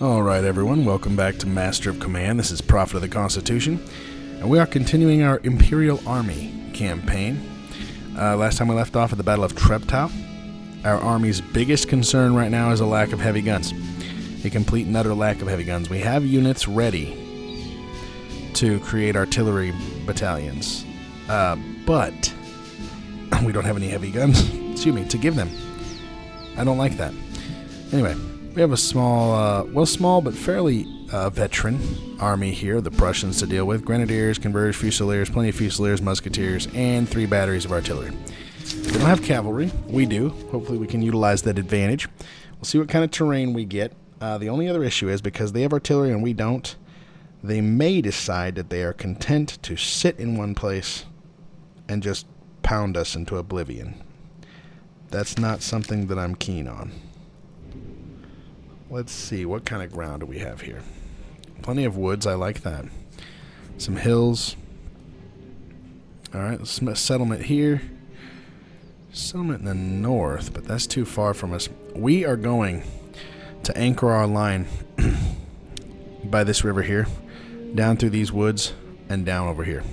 Alright everyone, welcome back to Master of Command. This is Prophet of the Constitution, and we are continuing our Imperial Army campaign. Last time we left off at the Battle of Treptow. Our army's biggest concern right now is a lack of heavy guns. A complete and utter lack of heavy guns. We have units ready to create artillery battalions, but we don't have any heavy guns, to give them. I don't like that. Anyway, we have a small but fairly veteran army here, the Prussians to deal with. Grenadiers, Converge, Fusiliers, plenty of Fusiliers, Musketeers, and 3 batteries of artillery. They don't have cavalry. We do. Hopefully we can utilize that advantage. We'll see what kind of terrain we get. The only other issue is because they have artillery and we don't, they may decide that they are content to sit in one place and just pound us into oblivion. That's not something that I'm keen on. Let's see, what kind of ground do we have here? Plenty of woods, I like that. Some hills. Alright, let's settlement here. Settlement in the north, but that's too far from us. We are going to anchor our line by this river here, down through these woods, and down over here.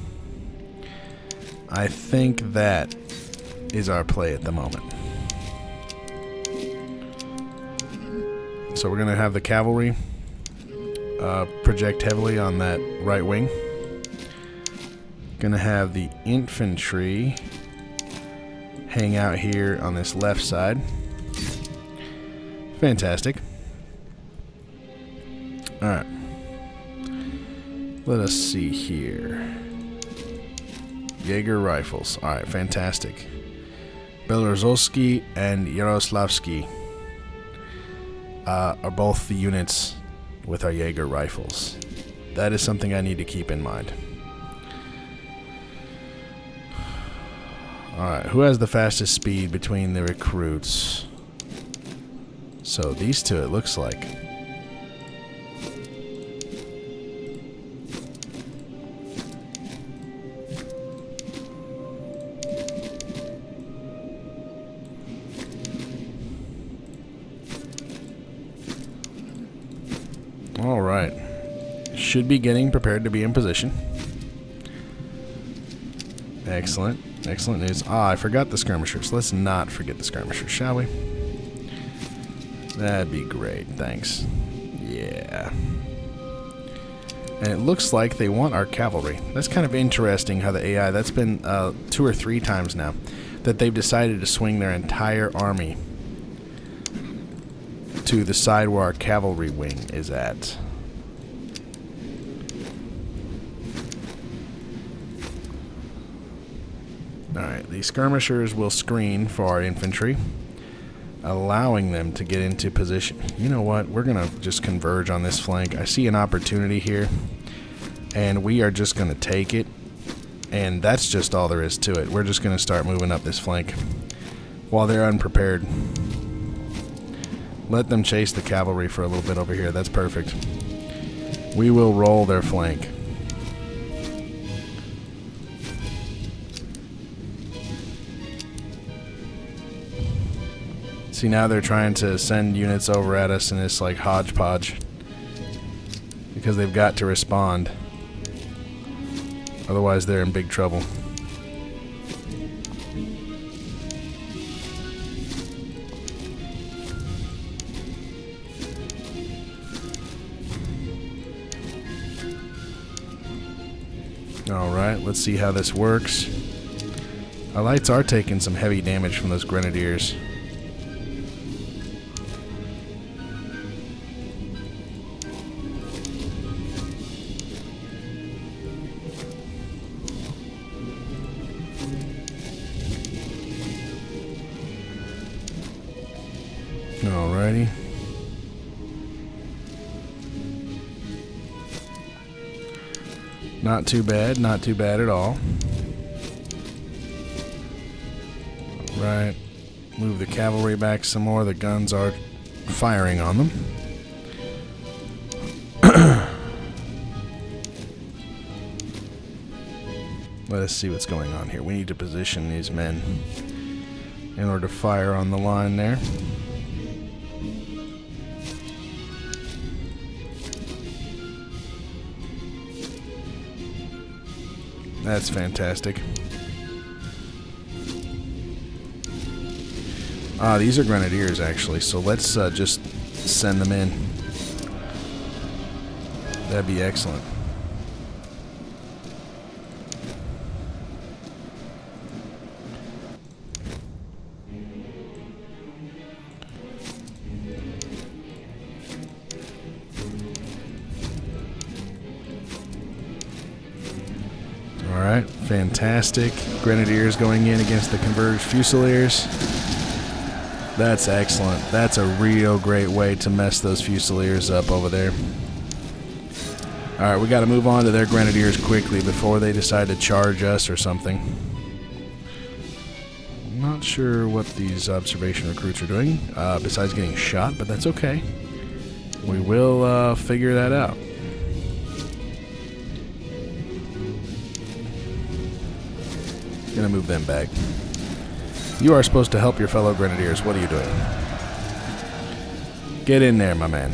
I think that is our play at the moment. So we're going to have the cavalry project heavily on that right wing. Going to have the infantry hang out here on this left side. Fantastic. Alright. Let us see here. Jaeger rifles. Alright, fantastic. Belorozovsky and Yaroslavsky are both the units with our Jaeger rifles. That is something I need to keep in mind. Alright, who has the fastest speed between the recruits? So these two, it looks like. Alright. Should be getting prepared to be in position. Excellent. Excellent news. I forgot the skirmishers. Let's not forget the skirmishers, shall we? That'd be great. Thanks. Yeah. And it looks like they want our cavalry. That's kind of interesting how the AI, that's been 2 or 3 times now, that they've decided to swing their entire army to the side where our cavalry wing is at. Alright, the skirmishers will screen for our infantry, allowing them to get into position. You know what? We're going to just converge on this flank. I see an opportunity here, and we are just going to take it, and that's just all there is to it. We're just going to start moving up this flank while they're unprepared. Let them chase the cavalry for a little bit over here. That's perfect. We will roll their flank. See, now they're trying to send units over at us in this like hodgepodge because they've got to respond. Otherwise they're in big trouble. Alright, let's see how this works. Our lights are taking some heavy damage from those grenadiers. Alrighty. Not too bad, not too bad at all. Right. Move the cavalry back some more. The guns are firing on them. Let us see what's going on here. We need to position these men in order to fire on the line there. That's fantastic. These are grenadiers, actually, so let's just send them in. That'd be excellent. Alright, fantastic. Grenadiers going in against the converged Fusiliers. That's excellent. That's a real great way to mess those Fusiliers up over there. Alright, we got to move on to their Grenadiers quickly before they decide to charge us or something. I'm not sure what these observation recruits are doing, besides getting shot, but that's okay. We will figure that out. Gonna move them back. You are supposed to help your fellow Grenadiers. What are you doing? Get in there, my man.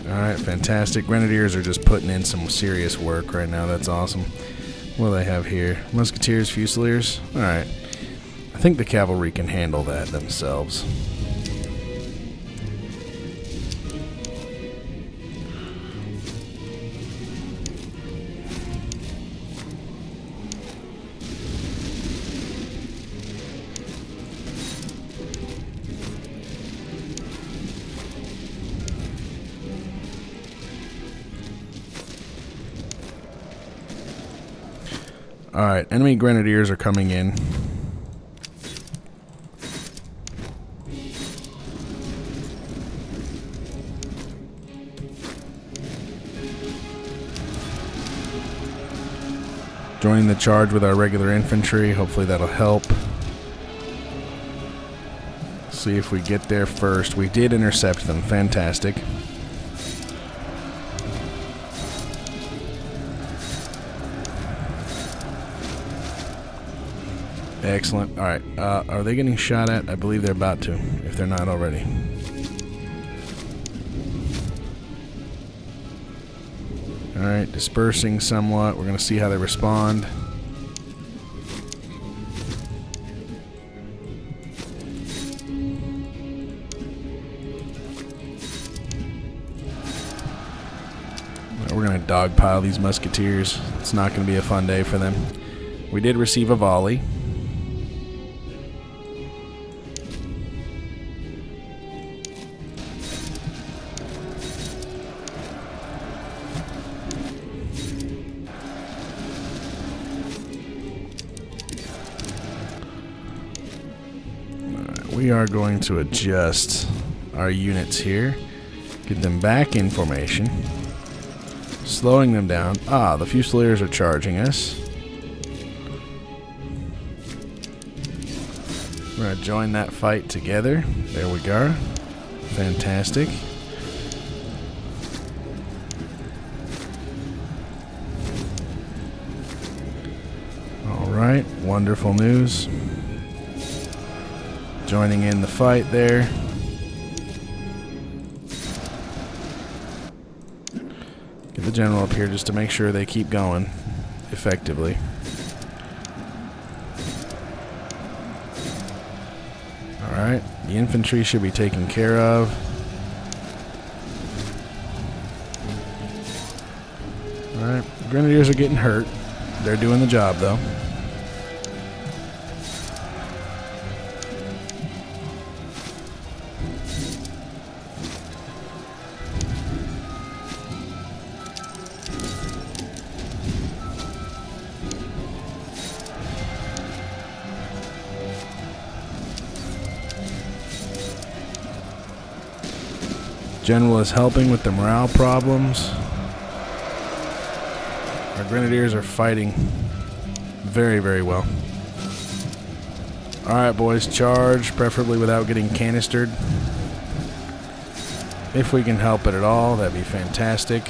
Alright, fantastic. Grenadiers are just putting in some serious work right now. That's awesome. What do they have here? Musketeers, Fusiliers? Alright. I think the cavalry can handle that themselves. Alright, enemy Grenadiers are coming in. Joining the charge with our regular infantry. Hopefully that'll help. See if we get there first. We did intercept them. Fantastic. Excellent. Alright, are they getting shot at? I believe they're about to, if they're not already. Alright, dispersing somewhat. We're going to see how they respond. We're going to dogpile these musketeers. It's not going to be a fun day for them. We did receive a volley. We are going to adjust our units here, get them back in formation, slowing them down. Ah, the Fusiliers are charging us. We're going to join that fight together. There we go. Fantastic. Alright, wonderful news. Joining in the fight there. Get the general up here just to make sure they keep going effectively. Alright, the infantry should be taken care of. Alright, Grenadiers are getting hurt. They're doing the job though. General is helping with the morale problems. Our Grenadiers are fighting very, very well. Alright, boys, charge, preferably without getting canistered. If we can help it at all, that'd be fantastic.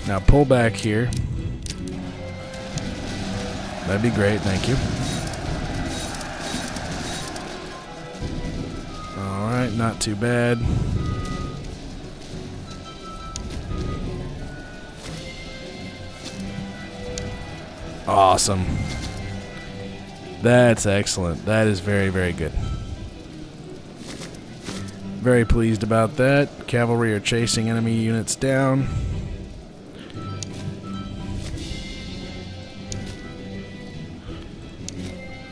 Now pull back here. That'd be great, thank you. Alright, not too bad. Awesome. That's excellent. That is very, very good. Very pleased about that. Cavalry are chasing enemy units down.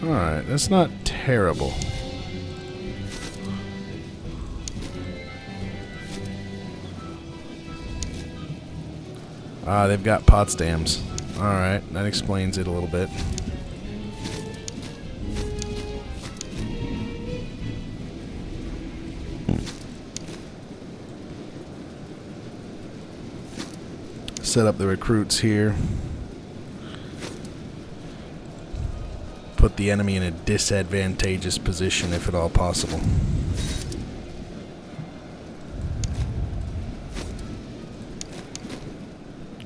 Alright, that's not terrible. Ah, they've got Potsdams. Alright, that explains it a little bit. Set up the recruits here. Put the enemy in a disadvantageous position if at all possible.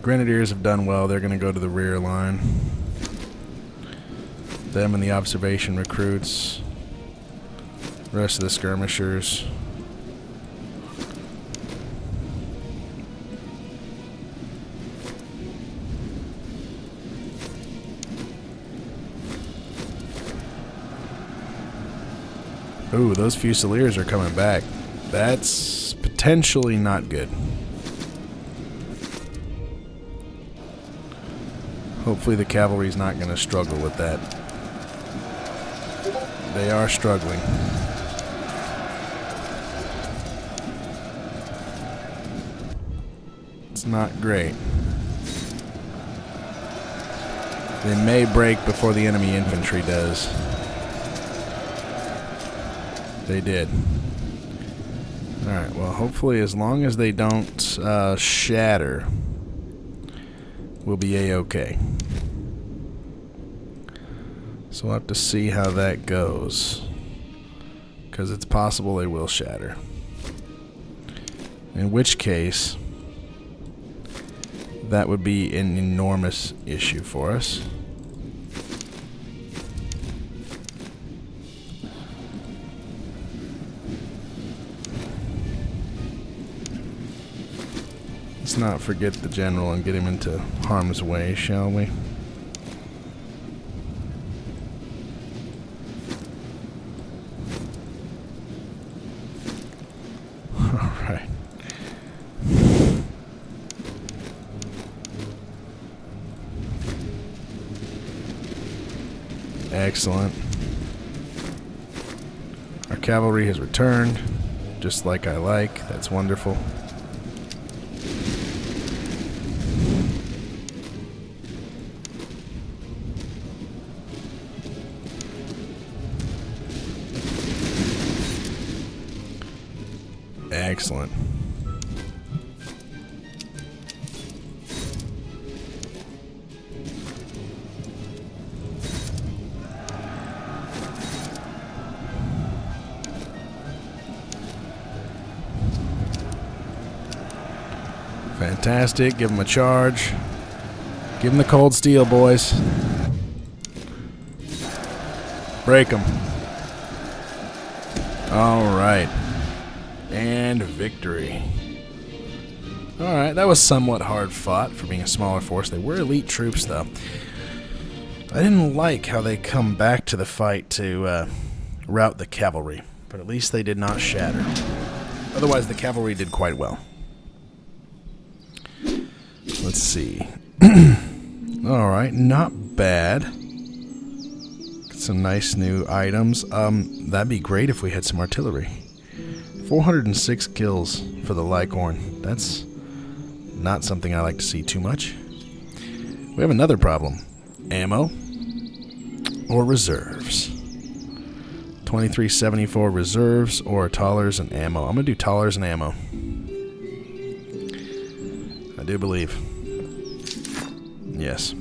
Grenadiers have done well. They're going to go to the rear line. Them and the observation recruits. The rest of the skirmishers. Ooh, those Fusiliers are coming back. That's potentially not good. Hopefully the cavalry's not going to struggle with that. They are struggling. It's not great. They may break before the enemy infantry does. They did. Alright, well, hopefully as long as they don't shatter, we'll be A-okay. So we'll have to see how that goes. Because it's possible they will shatter. In which case, that would be an enormous issue for us. Let's not forget the general and get him into harm's way, shall we? Alright. Excellent. Our cavalry has returned, just like I like. That's wonderful. Excellent. Fantastic. Give them a charge. Give them the cold steel, boys. Break them. All right. And victory. Alright, that was somewhat hard fought for being a smaller force. They were elite troops, though. I didn't like how they come back to the fight to rout the cavalry, but at least they did not shatter. Otherwise, the cavalry did quite well. Let's see. Alright, not bad. Some nice new items. That'd be great if we had some artillery. 406 kills for the Lycorn. That's not something I like to see too much. We have another problem. Ammo or reserves. 2374 reserves or Tallers and ammo. I'm going to do Tallers and ammo. I do believe. Yes.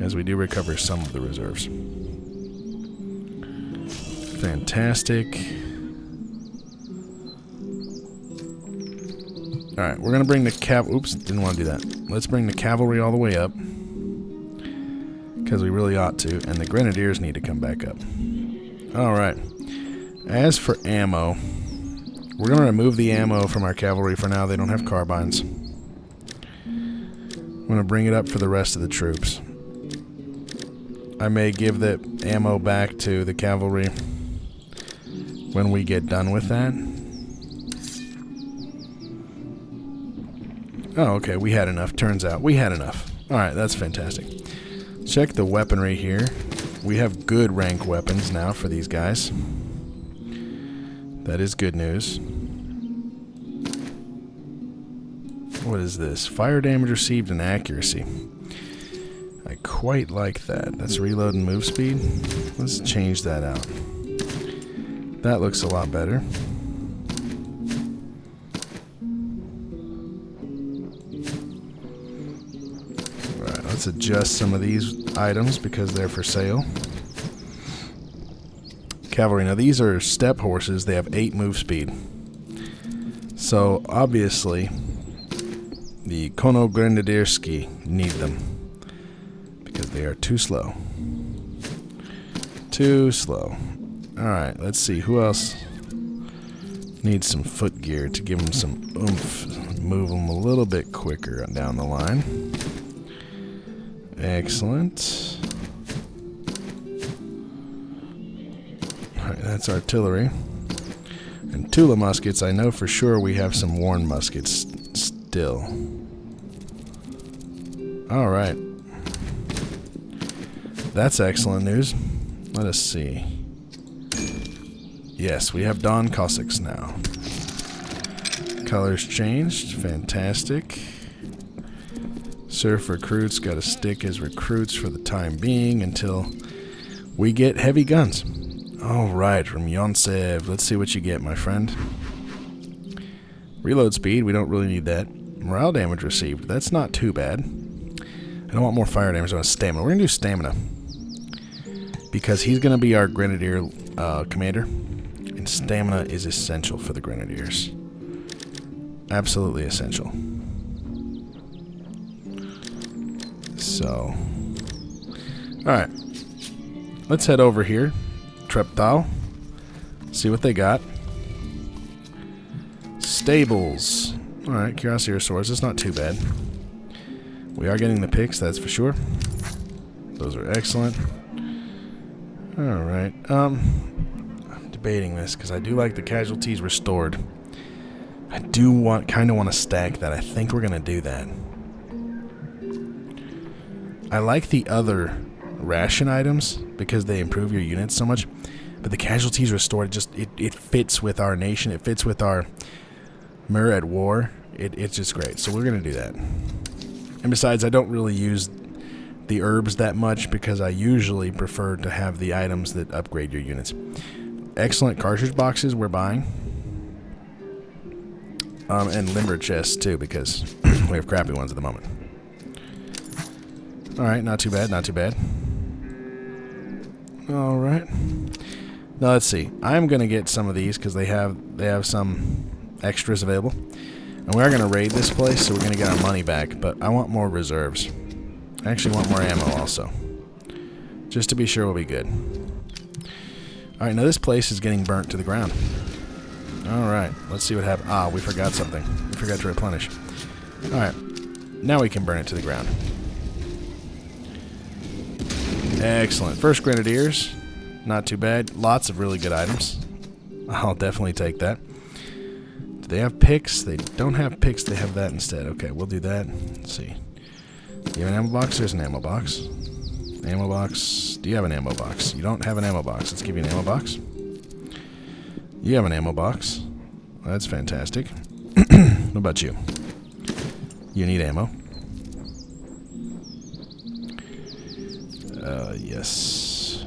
as we do recover some of the reserves. Fantastic. Alright, we're going to bring the oops, didn't want to do that. Let's bring the cavalry all the way up, because we really ought to, and the grenadiers need to come back up. Alright. As for ammo, we're going to remove the ammo from our cavalry for now. They don't have carbines. I'm going to bring it up for the rest of the troops. I may give the ammo back to the cavalry when we get done with that. Oh, okay, we had enough. Turns out we had enough. Alright, that's fantastic. Check the weaponry here. We have good rank weapons now for these guys. That is good news. What is this? Fire damage received and accuracy. I quite like that. That's reload and move speed. Let's change that out. That looks a lot better. Alright, let's adjust some of these items because they're for sale. Cavalry. Now these are step horses. They have 8 move speed. So obviously the Kronoskaf need them because they are too slow. Too slow. Alright, let's see. Who else needs some foot gear to give them some oomph? Move them a little bit quicker down the line. Excellent. Alright, that's artillery. And Tula muskets, I know for sure we have some worn muskets still. Alright. That's excellent news. Let us see. Yes, we have Don Cossacks now. Colors changed. Fantastic. Surf recruits got to stick as recruits for the time being until we get heavy guns. Alright, from Yonsev. Let's see what you get, my friend. Reload speed, we don't really need that. Morale damage received, that's not too bad. I don't want more fire damage, I want stamina. We're going to do stamina. Because he's going to be our grenadier commander. And stamina is essential for the grenadiers. Absolutely essential. So, alright. Let's head over here. Treptal. See what they got. Stables. Alright, Cuirassier swords. It's not too bad. We are getting the picks, that's for sure. Those are excellent. Alright. I'm debating this because I do like the casualties restored. I do kind of want to stack that. I think we're going to do that. I like the other ration items because they improve your units so much, but the casualties restored, it fits with our nation, it fits with our Mur at war. It's just great, so we're going to do that. And besides, I don't really use the herbs that much because I usually prefer to have the items that upgrade your units. Excellent cartridge boxes we're buying. And limber chests too because we have crappy ones at the moment. Alright, not too bad, not too bad. Alright. Now let's see. I'm going to get some of these because they have some extras available. And we are going to raid this place, so we're going to get our money back. But I want more reserves. I actually want more ammo also. Just to be sure we'll be good. Alright, now this place is getting burnt to the ground. Alright, let's see what happens. Ah, we forgot something. We forgot to replenish. Alright, now we can burn it to the ground. Excellent. First Grenadiers. Not too bad. Lots of really good items. I'll definitely take that. Do they have picks? They don't have picks. They have that instead. Okay, we'll do that. Let's see. Do you have an ammo box? There's an ammo box. Ammo box. Do you have an ammo box? You don't have an ammo box. Let's give you an ammo box. You have an ammo box. Well, that's fantastic. What about you? You need ammo. Yes.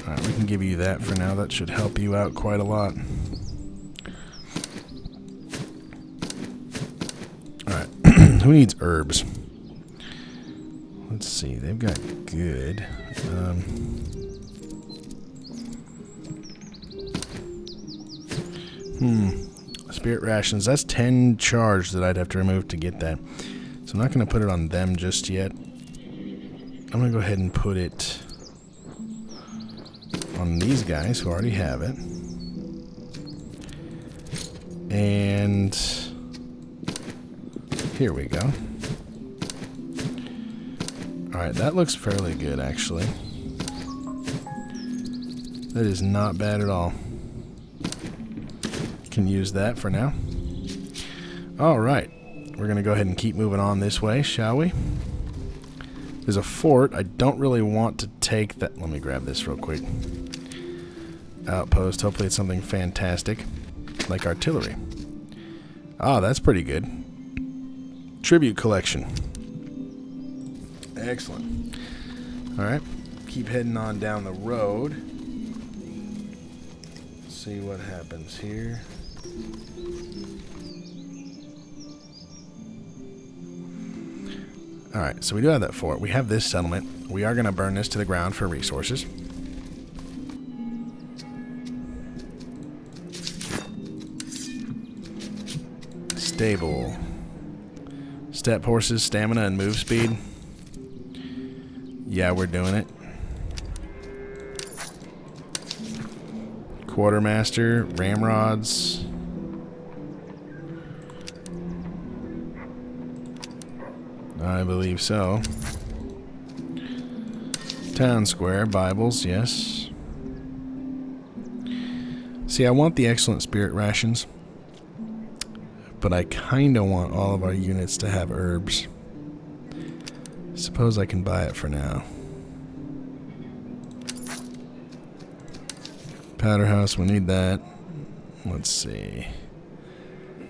Alright, we can give you that for now. That should help you out quite a lot. Alright. Who needs herbs? Let's see. They've got good. Spirit rations. That's 10 charge that I'd have to remove to get that. So I'm not going to put it on them just yet. I'm going to go ahead and put it on these guys who already have it. And here we go. Alright, that looks fairly good, actually. That is not bad at all. Can use that for now. Alright, we're going to go ahead and keep moving on this way, shall we? There's a fort. I don't really want to take that. Let me grab this real quick. Outpost. Hopefully it's something fantastic, like artillery. Ah, that's pretty good. Tribute collection. Excellent. Alright, keep heading on down the road. See what happens here. Alright, so we do have that fort. We have this settlement. We are going to burn this to the ground for resources. Stable. Step horses, stamina, and move speed. Yeah, we're doing it. Quartermaster, ramrods. I believe so. Town square, Bibles, yes. See, I want the excellent spirit rations, but I kind of want all of our units to have herbs. Suppose I can buy it for now. Powder house, we need that. Let's see.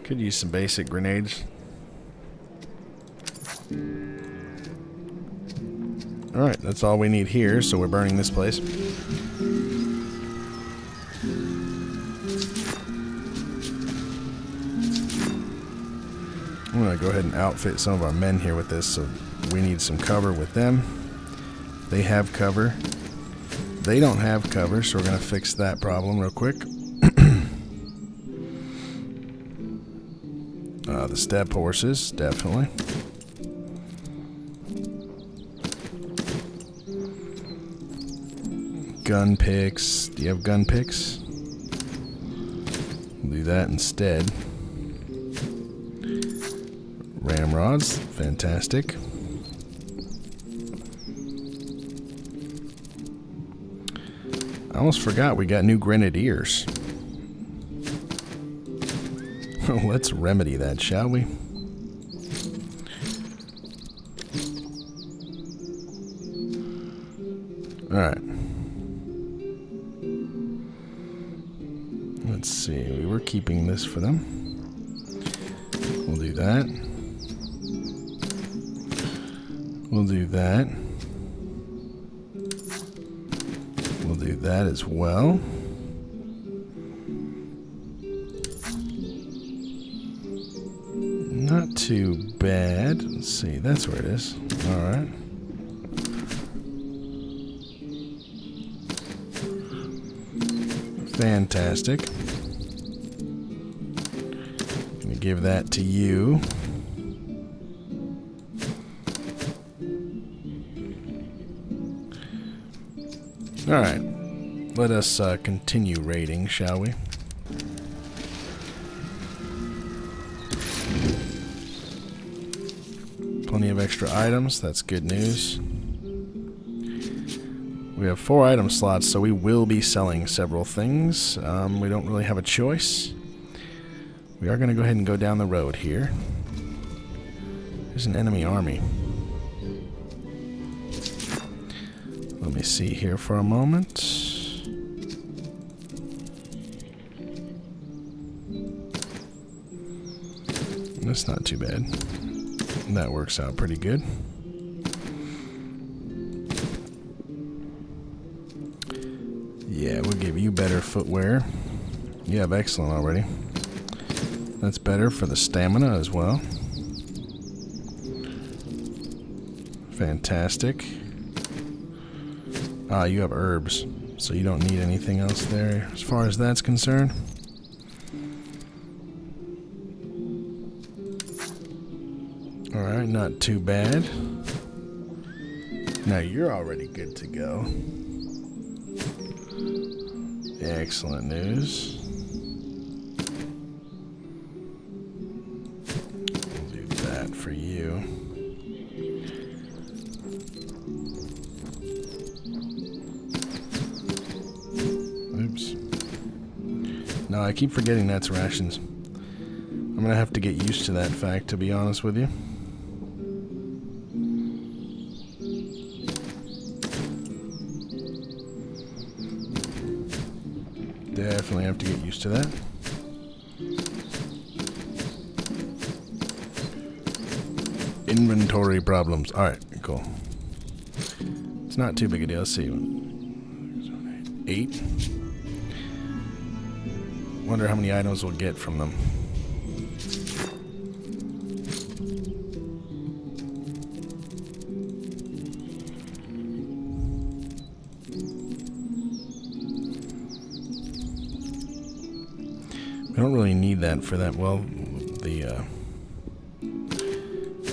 Could use some basic grenades. Alright, that's all we need here, so we're burning this place. I'm going to go ahead and outfit some of our men here with this, so we need some cover with them. They have cover. They don't have cover, so we're going to fix that problem real quick. The step horses, definitely. Gun picks. Do you have gun picks? We'll do that instead. Ramrods, fantastic. I almost forgot we got new grenadiers. Let's remedy that, shall we? Alright. Let's see. We were keeping this for them. We'll do that. We'll do that. We'll do that as well. Not too bad. Let's see. That's where it is. Alright. Fantastic. Gonna give that to you. Alright. Let us continue raiding, shall we? Plenty of extra items. That's good news. We have 4 item slots, so we will be selling several things. We don't really have a choice. We are going to go ahead and go down the road here. There's an enemy army. Let me see here for a moment. That's not too bad. That works out pretty good. Yeah, we'll give you better footwear. You have excellent already. That's better for the stamina as well. Fantastic. Ah, you have herbs, so you don't need anything else there as far as that's concerned. Alright, not too bad. Now you're already good to go. Excellent news. We'll do that for you. Oops. No, I keep forgetting that's rations. I'm gonna have to get used to that fact, to be honest with you. Definitely have to get used to that. Inventory problems. Alright, cool. It's not too big a deal. Let's see. 8. Wonder how many items we'll get from them. I don't really need that for that. Well,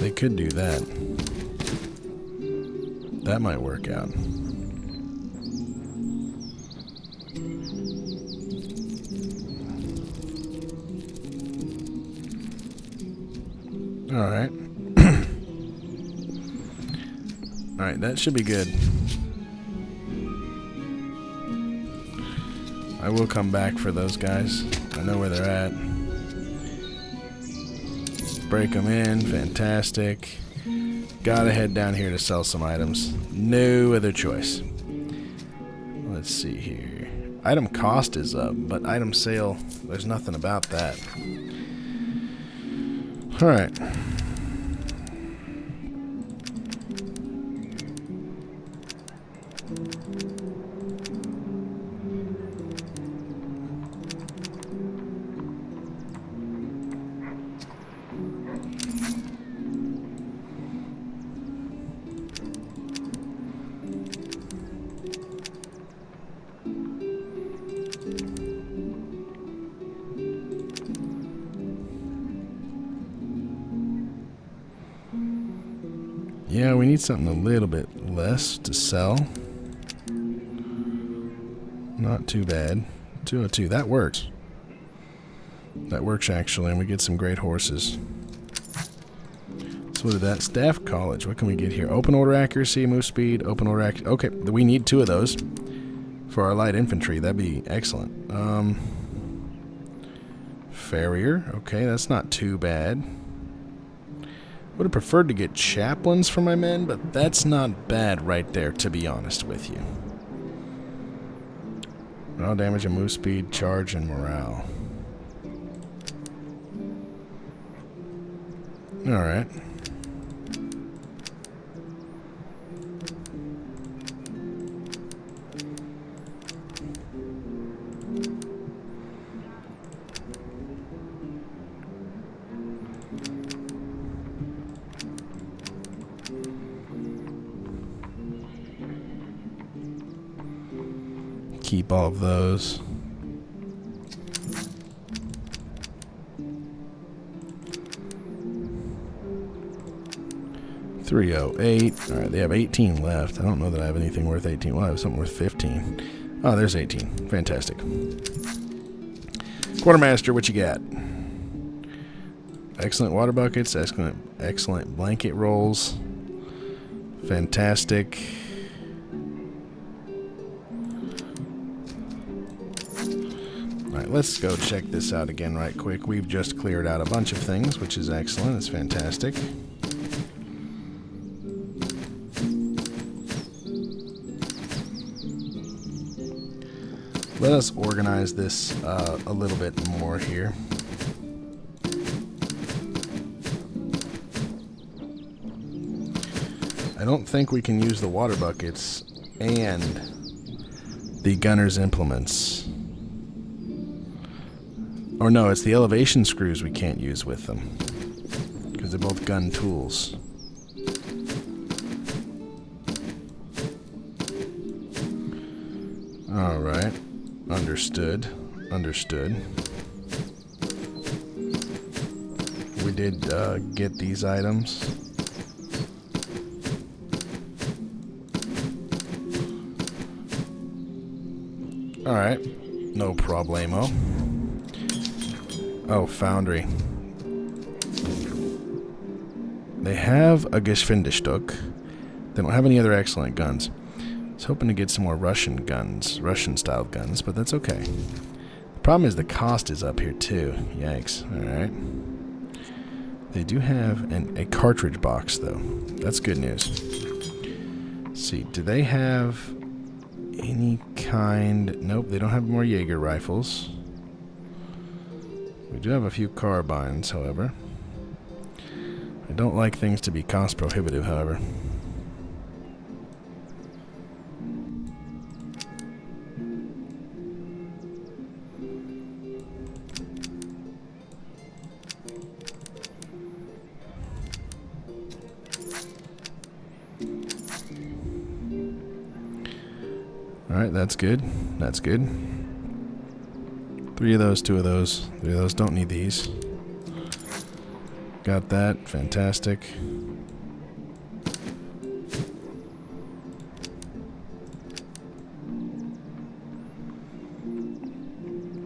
they could do that. That might work out. Alright. Alright, that should be good. I will come back for those guys. I know where they're at. Break them in. Fantastic. Gotta head down here to sell some items. No other choice. Let's see here. Item cost is up, but item sale, there's nothing about that. Alright. Yeah, we need something a little bit less to sell. Not too bad. 202, that works. That works actually, and we get some great horses. So what did that? Staff College, what can we get here? Open order accuracy, move speed, open order accuracy. Okay, we need 2 of those for our light infantry. That'd be excellent. Farrier, okay, that's not too bad. Would have preferred to get chaplains for my men, but that's not bad right there, to be honest with you. Raw damage and move speed, charge, and morale. Alright. Keep all of those. $308. Alright, they have 18 left. I don't know that I have anything worth 18. Well, I have something worth 15. Oh, there's 18. Fantastic. Quartermaster, what you got? Excellent water buckets. Excellent blanket rolls. Fantastic. Alright, let's go check this out again right quick. We've just cleared out a bunch of things, which is excellent. It's fantastic. Let us organize this a little bit more here. I don't think we can use the water buckets and the gunner's implements. Or no, it's the elevation screws we can't use with them, because they're both gun tools. Alright. Understood. Understood. We did get these items. Alright. No problemo. Oh, foundry. They have a Geschwindigstock. They don't have any other excellent guns. I was hoping to get some more Russian guns, Russian-style guns, but that's okay. The problem is the cost is up here too. Yikes. Alright. They do have a cartridge box, though. That's good news. Let's see, do they have any kind... Nope, they don't have more Jaeger rifles. We do have a few carbines, however. I don't like things to be cost prohibitive, however. Alright, that's good. That's good. 3 of those, 2 of those. 3 of those, don't need these. Got that. Fantastic.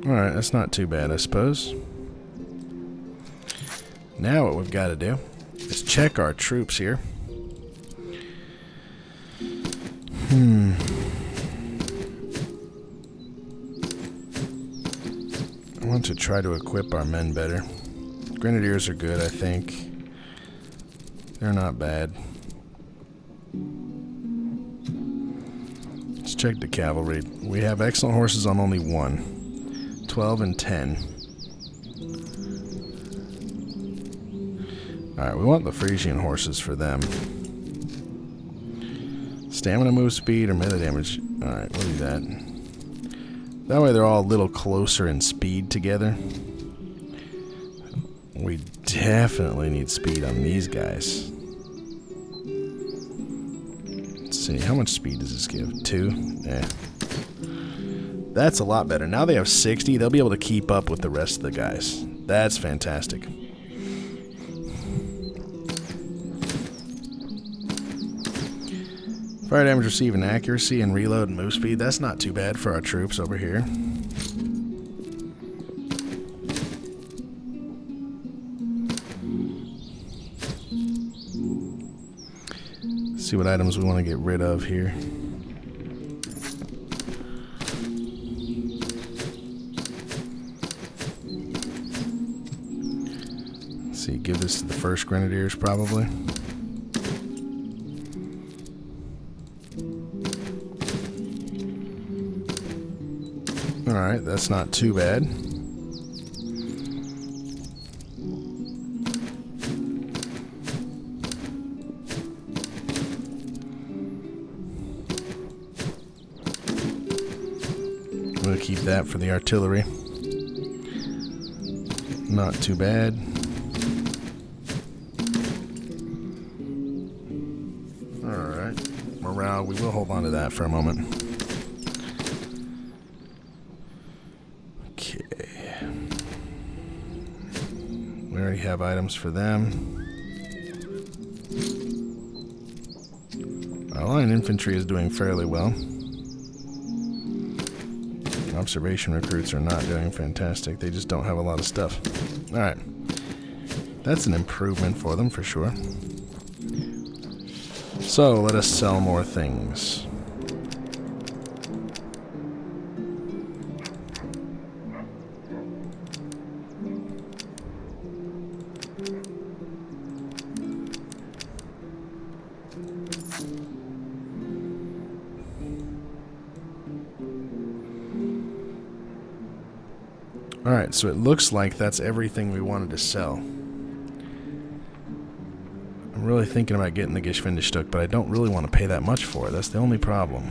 Alright, that's not too bad, I suppose. Now what we've got to do is check our troops here. I want to try to equip our men better. Grenadiers are good, I think. They're not bad. Let's check the cavalry. We have excellent horses on only 1. 12 and 10. Alright, we want the Frisian horses for them. Stamina, move speed, or melee damage. Alright, we'll do that. That way they're all a little closer in speed together. We definitely need speed on these guys. Let's see, how much speed does this give? 2? Eh. That's a lot better. Now they have 60, they'll be able to keep up with the rest of the guys. That's fantastic. Fire damage received and accuracy and reload and move speed. That's not too bad for our troops over here. Let's see what items we want to get rid of here. Let's see, give this to the first Grenadiers probably. Alright, that's not too bad. We'll keep that for the artillery. Not too bad. Alright, morale, we will hold on to that for a moment. We already have items for them. Our line infantry is doing fairly well. Observation recruits are not doing fantastic. They just don't have a lot of stuff. Alright. That's an improvement for them for sure. So, let us sell more things. Alright, so it looks like that's everything we wanted to sell. I'm really thinking about getting the Geschwindigstock, but I don't really want to pay that much for it. That's the only problem.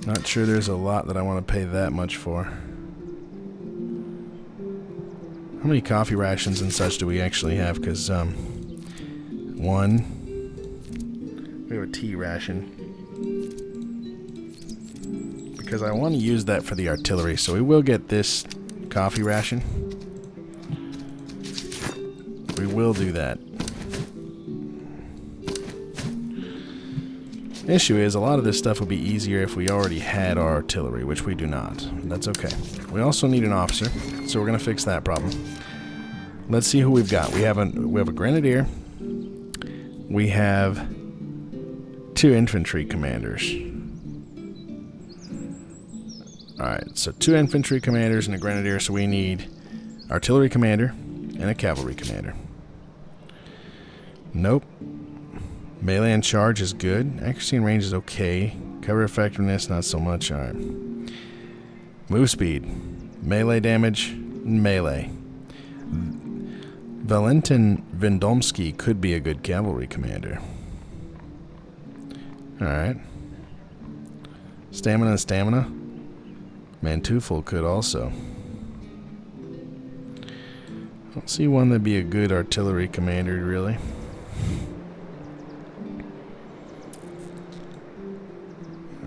Not sure there's a lot that I want to pay that much for. How many coffee rations and such do we actually have? Because, 1. We have a tea ration. because I want to use that for the artillery. So we will get this coffee ration. We will do that. The issue is, a lot of this stuff would be easier if we already had our artillery, which we do not. That's okay. We also need an officer, so we're going to fix that problem. Let's see who we've got. We have a grenadier. We have 2 infantry commanders. Alright, so 2 infantry commanders and a grenadier, so we need artillery commander and a cavalry commander. Nope. Melee and charge is good. Accuracy and range is okay. Cover effectiveness, not so much. Alright. Move speed. Melee damage, melee. Valentin Vendomsky could be a good cavalry commander. Alright. Stamina and stamina. Manteuffel could also. I don't see one that'd be a good artillery commander, really.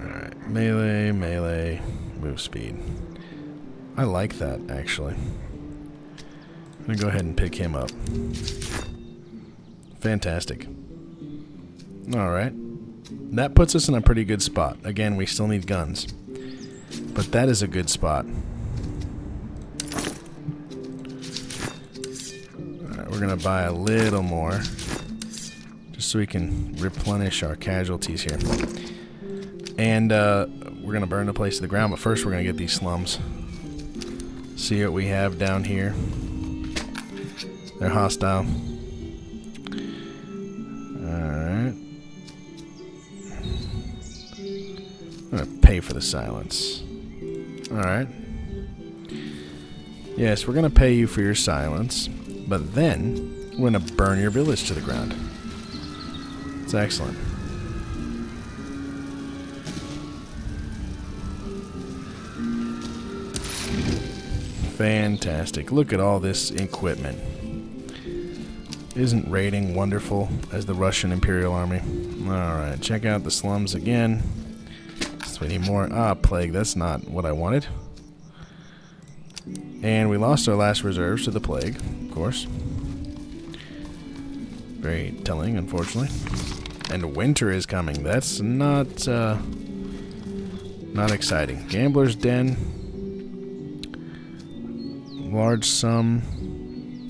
Alright, melee, melee, move speed. I like that, actually. I'm going to go ahead and pick him up. Fantastic. Alright. That puts us in a pretty good spot. Again, we still need guns. But that is a good spot. Alright, we're going to buy a little more. Just so we can replenish our casualties here. And we're going to burn the place to the ground. But first we're going to get these slums. See what we have down here. They're hostile. Alright. I'm going to pay for the silence. Alright. Yes, we're going to pay you for your silence. But then, we're going to burn your village to the ground. It's excellent. Fantastic. Look at all this equipment. Isn't raiding wonderful as the Russian Imperial Army? Alright, check out the slums again. So we need more. Ah, plague. That's not what I wanted. And we lost our last reserves to the plague, of course. Very telling, unfortunately. And winter is coming. That's not exciting. Gambler's Den. Large sum.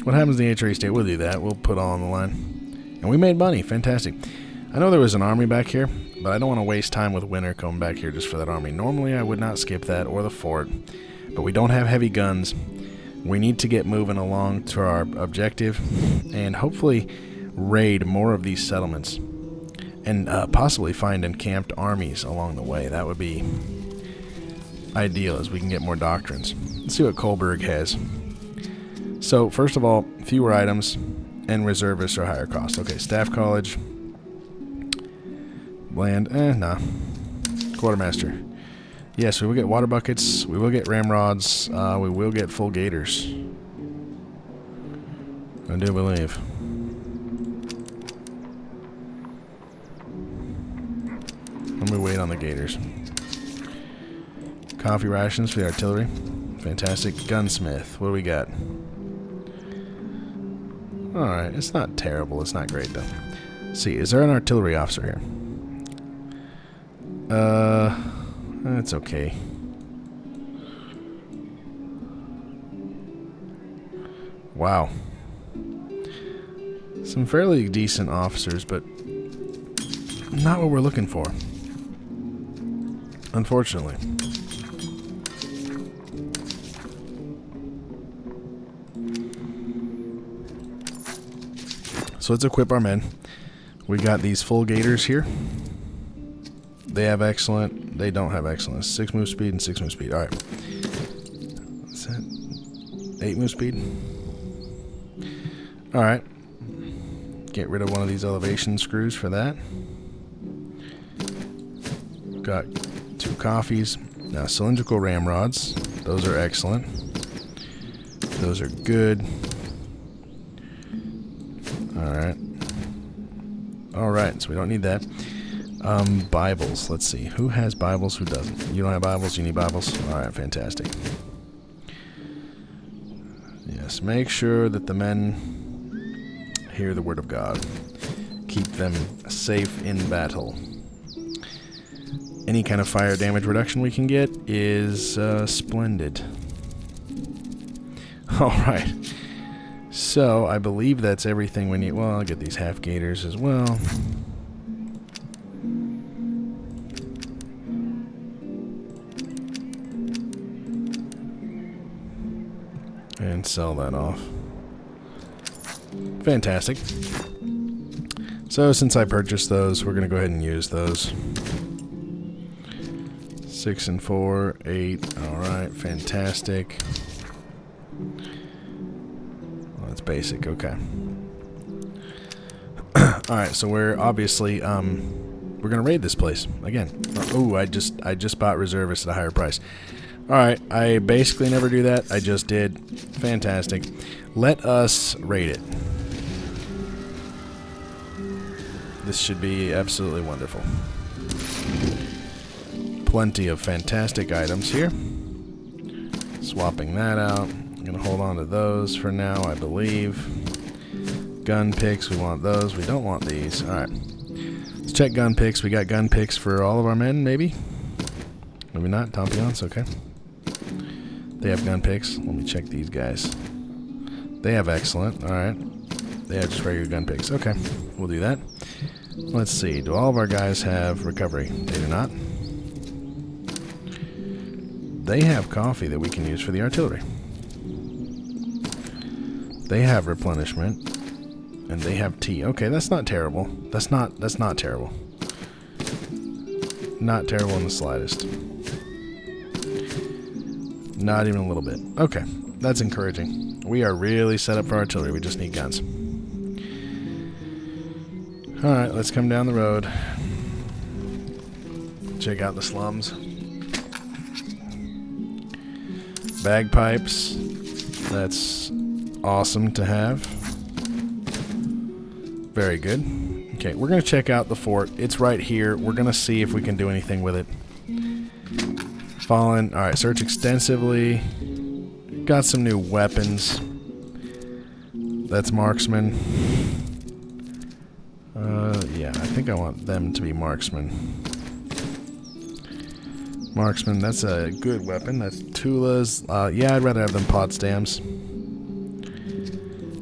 What happens in the HRE state? We'll do that. We'll put all on the line. And we made money. Fantastic. I know there was an army back here, but I don't want to waste time with winter coming back here just for that army. Normally I would not skip that or the fort, but we don't have heavy guns. We need to get moving along to our objective and hopefully raid more of these settlements and possibly find encamped armies along the way. That would be ideal as we can get more doctrines. Let's see what Kohlberg has. So, first of all, fewer items and reservists are higher cost. Okay, Staff College. Land, nah. Quartermaster. Yes, we will get water buckets. We will get ramrods. We will get full gators. I do believe. Let me wait on the gators. Coffee rations for the artillery. Fantastic. Gunsmith. What do we got? Alright, it's not terrible. It's not great, though. Let's see, is there an artillery officer here? That's okay. Wow. Some fairly decent officers, but not what we're looking for. Unfortunately. So let's equip our men. We got these full gators here. They have excellent. They don't have excellent. 6 move speed and 6 move speed. Alright. What's that? 8 move speed. Alright. Get rid of one of these elevation screws for that. Got 2 coffees. Now cylindrical ramrods. Those are excellent. Those are good. Alright. Alright, so we don't need that. Bibles. Let's see. Who has Bibles? Who doesn't? You don't have Bibles? You need Bibles? Alright, fantastic. Yes, make sure that the men hear the word of God. Keep them safe in battle. Any kind of fire damage reduction we can get is splendid. Alright. So, I believe that's everything we need. Well, I'll get these half gators as well. And sell that off. Fantastic. So, since I purchased those, we're going to go ahead and use those. 6 and 4, 8. Alright, fantastic. Well, that's basic, okay. Alright, so we're obviously, we're going to raid this place again. Oh, I just bought reservists at a higher price. Alright, I basically never do that. I just did. Fantastic. Let us raid it. This should be absolutely wonderful. Plenty of fantastic items here. Swapping that out. I'm going to hold on to those for now, I believe. Gun picks, we want those. We don't want these. Alright. Let's check gun picks. We got gun picks for all of our men, maybe? Maybe not. Tompions, okay. They have gun picks. Let me check these guys. They have excellent. Alright. They have just regular gun picks. Okay. We'll do that. Let's see. Do all of our guys have recovery? They do not. They have coffee that we can use for the artillery. They have replenishment. And they have tea. Okay, that's not terrible. That's not terrible. Not terrible in the slightest. Not even a little bit. Okay, that's encouraging. We are really set up for artillery. We just need guns. Alright, let's come down the road. Check out the slums. Bagpipes. That's awesome to have. Very good. Okay, we're going to check out the fort. It's right here. We're going to see if we can do anything with it. Fallen. Alright, search extensively. Got some new weapons. That's marksman. Yeah, I think I want them to be marksman. Marksman, that's a good weapon. That's Tula's. Yeah, I'd rather have them Potsdams.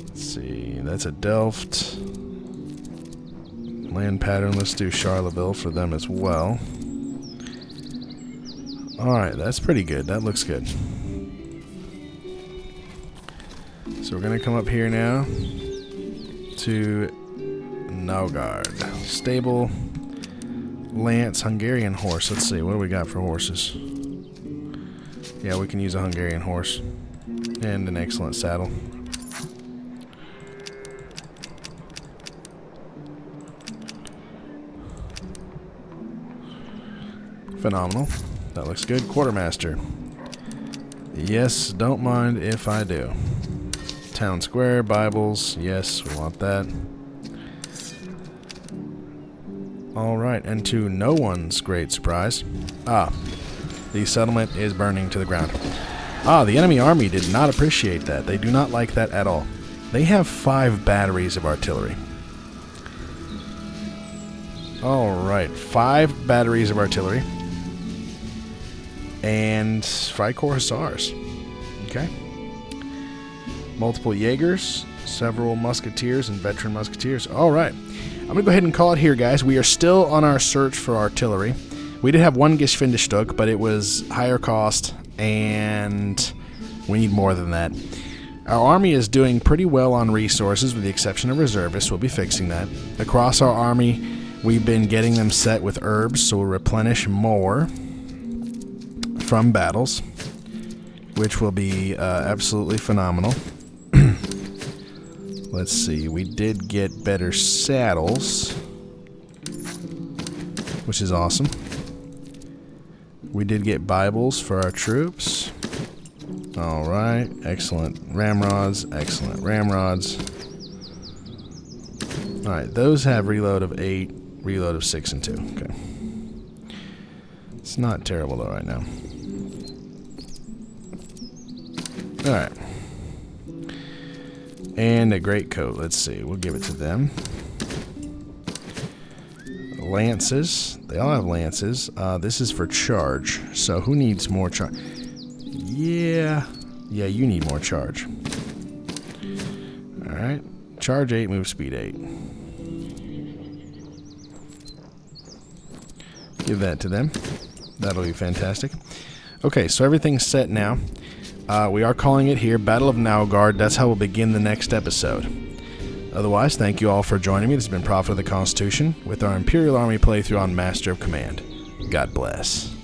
Let's see, that's a Delft. Land pattern, let's do Charleville for them as well. Alright, that's pretty good. That looks good. So we're going to come up here now to Naugard. Stable, Lance, Hungarian horse. Let's see, what do we got for horses? Yeah, we can use a Hungarian horse. And an excellent saddle. Phenomenal. That looks good. Quartermaster. Yes, don't mind if I do. Town Square, Bibles. Yes, we want that. Alright, and to no one's great surprise. The settlement is burning to the ground. The enemy army did not appreciate that. They do not like that at all. They have 5 batteries of artillery. Alright, 5 batteries of artillery. And Freikorps Hussars. Okay. Multiple Jaegers, several Musketeers, and veteran Musketeers. Alright. I'm going to go ahead and call it here, guys. We are still on our search for artillery. We did have one Geschwindigstück, but it was higher cost, and we need more than that. Our army is doing pretty well on resources, with the exception of reservists. We'll be fixing that. Across our army, we've been getting them set with herbs, so we'll replenish more from battles, which will be absolutely phenomenal. Let's see, we did get better saddles, which is awesome. We did get Bibles for our troops. Alright, excellent ramrods, excellent ramrods. Alright, those have reload of 8, Reload of 6 and 2. Okay. It's not terrible though right now. Alright. And a great coat. Let's see. We'll give it to them. Lances. They all have lances. This is for charge. So who needs more charge? Yeah. Yeah, you need more charge. Alright. Charge 8, move speed 8. Give that to them. That'll be fantastic. Okay, so everything's set now. We are calling it here, Battle of Naugard. That's how we'll begin the next episode. Otherwise, thank you all for joining me. This has been Prophet of the Constitution with our Imperial Army playthrough on Master of Command. God bless.